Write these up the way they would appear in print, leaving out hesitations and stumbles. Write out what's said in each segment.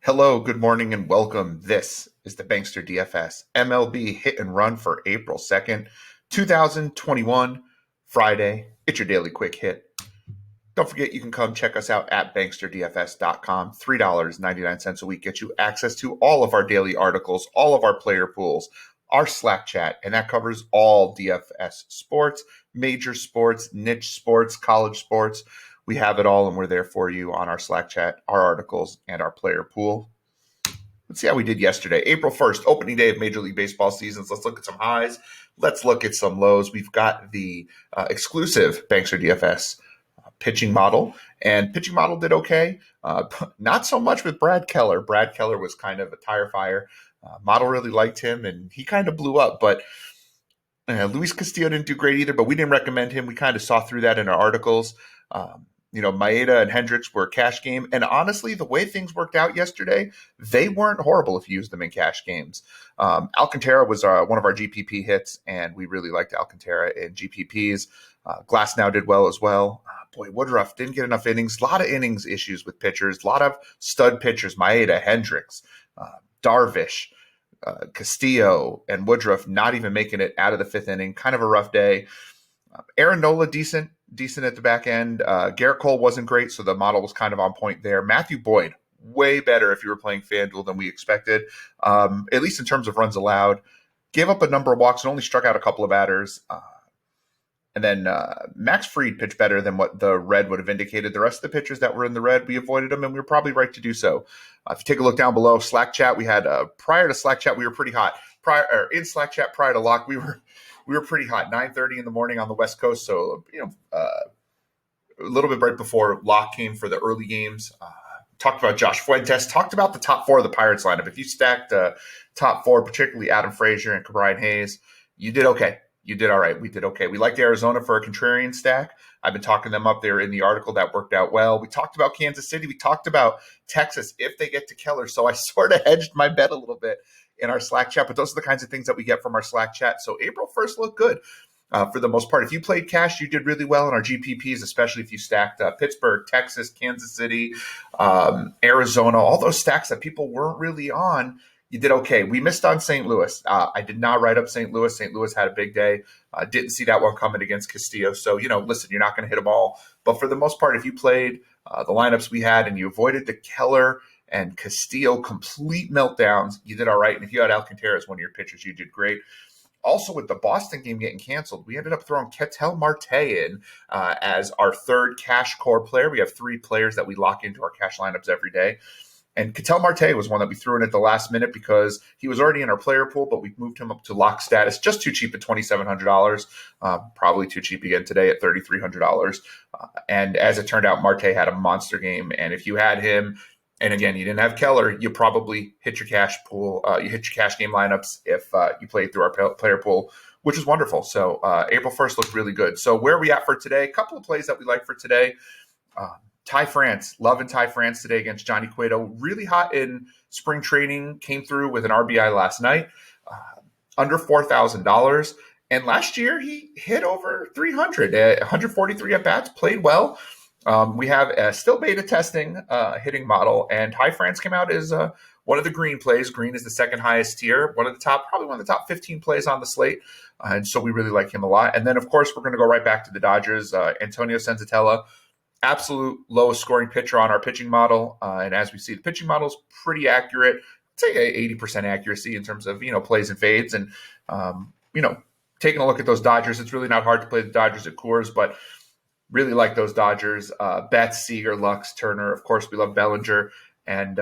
Hello, good morning, and welcome. This is the Bankster DFS MLB hit and run for April 2nd, 2021, Friday. It's your daily quick hit. Don't forget you can come check us out at banksterdfs.com. $3.99 a week gets you access to all of our daily articles, all of our player pools, our Slack chat, and that covers all DFS sports, major sports, niche sports, college sports. We have it all, and we're there for you on our Slack chat, our articles, and our player pool. Let's see how we did yesterday. April 1st, opening day of Major League Baseball seasons. Let's look at some highs. Let's look at some lows. We've got the exclusive Bankster DFS pitching model, and pitching model did okay. Not so much with Brad Keller. Brad Keller was kind of a tire fire. Model really liked him, and he kind of blew up, but Luis Castillo didn't do great either, but we didn't recommend him. We kind of saw through that in our articles. Maeda and Hendricks were a cash game. And honestly, the way things worked out yesterday, they weren't horrible if you used them in cash games. Alcantara was one of our GPP hits, and we really liked Alcantara in GPPs. Glasnow did well as well. Woodruff didn't get enough innings. A lot of innings issues with pitchers. A lot of stud pitchers, Maeda, Hendricks, Darvish, Castillo, and Woodruff not even making it out of the fifth inning. Kind of a rough day. Aaron Nola, decent at the back end. Garrett Cole wasn't great, so the model was kind of on point there. Matthew Boyd, way better if you were playing FanDuel than we expected, at least in terms of runs allowed. Gave up a number of walks and only struck out a couple of batters. And then Max Fried pitched better than what the red would have indicated. The rest of the pitchers that were in the red, we avoided them, and we were probably right to do so. If you take a look down below, Slack chat, we had prior to Slack chat, we were pretty hot. In Slack chat prior to lock, we were pretty hot. 9:30 in the morning on the West Coast, so a little bit right before lock came for the early games. Talked about Josh Fuentes. Talked about the top four of the Pirates lineup. If you stacked top four, particularly Adam Frazier and Brian Hayes, you did okay. You did all right. We did okay. We liked Arizona for a contrarian stack. I've been talking them up there in the article. That worked out well. We talked about Kansas City. We talked about Texas if they get to Keller. So I sort of hedged my bet a little bit in our Slack chat, but those are the kinds of things that we get from our Slack chat. So April 1st looked good for the most part. If you played cash, you did really well in our GPPs, especially if you stacked Pittsburgh, Texas, Kansas City, Arizona, all those stacks that people weren't really on. You did okay. We missed on St. Louis. I did not write up St. Louis. St. Louis had a big day. Didn't see that one coming against Castillo. So, listen, you're not going to hit them all. But for the most part, if you played the lineups we had and you avoided the Keller and Castillo complete meltdowns, you did all right. And if you had Alcantara as one of your pitchers, you did great. Also, with the Boston game getting canceled, we ended up throwing Ketel Marte in as our third cash core player. We have three players that we lock into our cash lineups every day. And Ketel Marte was one that we threw in at the last minute because he was already in our player pool, but we moved him up to lock status. Just too cheap at $2,700. Probably too cheap again today at $3,300. And as it turned out, Marte had a monster game. And if you had him, and again, you didn't have Keller, you probably hit your cash pool. You hit your cash game lineups if you played through our player pool, which is wonderful. So April 1st looked really good. So where are we at for today? A couple of plays that we like for today. Ty France, loving Ty France today against Johnny Cueto. Really hot in spring training, came through with an RBI last night, under $4,000. And last year he hit over 300, 143 at bats, played well. We have a still beta testing hitting model, and Ty France came out as one of the green plays. Green is the second highest tier, probably one of the top 15 plays on the slate. And so we really like him a lot. And then, of course, we're going to go right back to the Dodgers. Antonio Senzatella, absolute lowest scoring pitcher on our pitching model. And as we see, the pitching model is pretty accurate. I'd say 80% accuracy in terms of, plays and fades. And, taking a look at those Dodgers, it's really not hard to play the Dodgers at Coors, but really like those Dodgers. Betts, Seager, Lux, Turner. Of course, we love Bellinger. And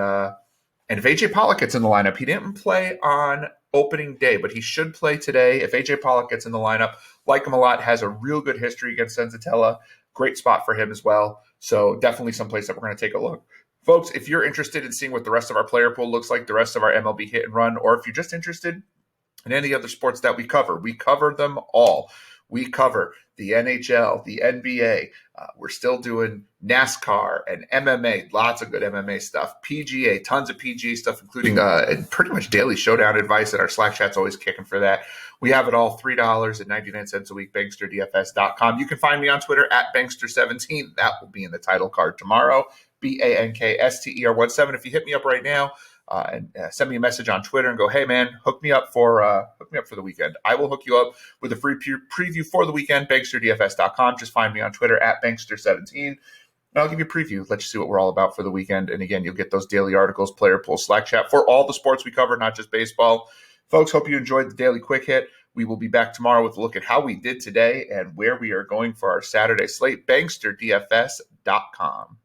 if A.J. Pollock gets in the lineup, he didn't play on opening day, but he should play today. If A.J. Pollock gets in the lineup, like him a lot, has a real good history against Senzatella. Great spot for him as well. So definitely someplace that we're going to take a look. Folks, if you're interested in seeing what the rest of our player pool looks like, the rest of our MLB hit and run, or if you're just interested in any other sports that we cover them all. We cover the NHL, the NBA. We're still doing NASCAR and MMA, lots of good MMA stuff. PGA, tons of PGA stuff, including pretty much daily showdown advice, and our Slack chat's always kicking for that. We have it all, $3.99 a week, banksterdfs.com. You can find me on Twitter at Bankster17. That will be in the title card tomorrow. BANKSTER17. If you hit me up right now and send me a message on Twitter and go, hey man, hook me up for the weekend, I will hook you up with a free preview for the weekend. BanksterDFS.com. Just find me on Twitter at Bankster17. And I'll give you a preview, let you see what we're all about for the weekend. And again, you'll get those daily articles, player pool, Slack chat for all the sports we cover, not just baseball. Folks, hope you enjoyed the daily quick hit. We will be back tomorrow with a look at how we did today and where we are going for our Saturday slate. BanksterDFS.com.